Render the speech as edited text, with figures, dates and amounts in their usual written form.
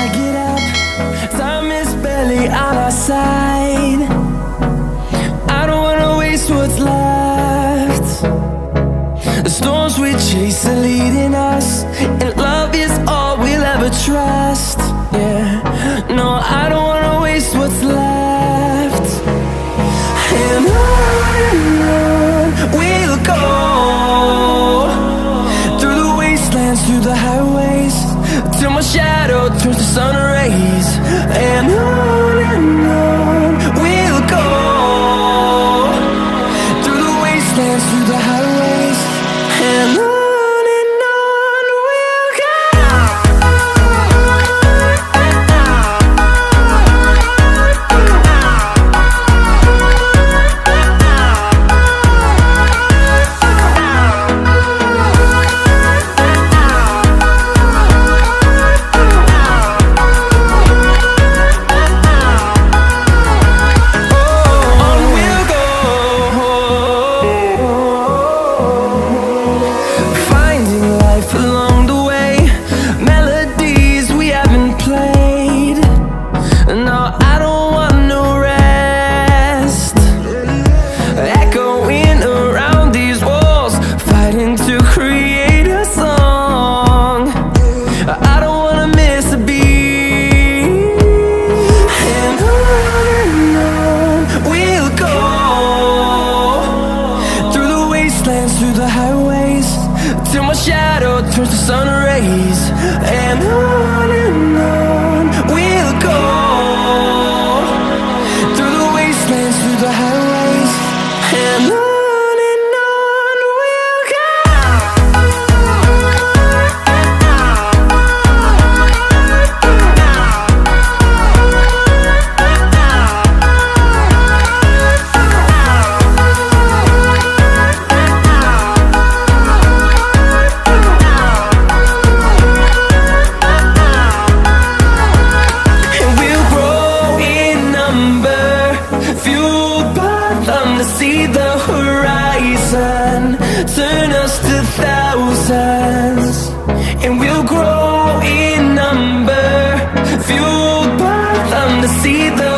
I get up, time is barely on our side. I don't wanna waste what's left. The storms we chase are leading us, and love is all we'll ever trust. Yeah, no, I don't wanna waste what's left. And on we'll go, through the wastelands, through the highways, till my shadow turns to sun rays. And on we'll go, through the wastelands, through the highways, and on we'll go. Through the highways, till my shadow turns to sun rays. And on we'll go, through the wastelands, through the highways, and on we'll go. To see the horizon turn us to thousands, and we'll grow in number, fueled by them to see the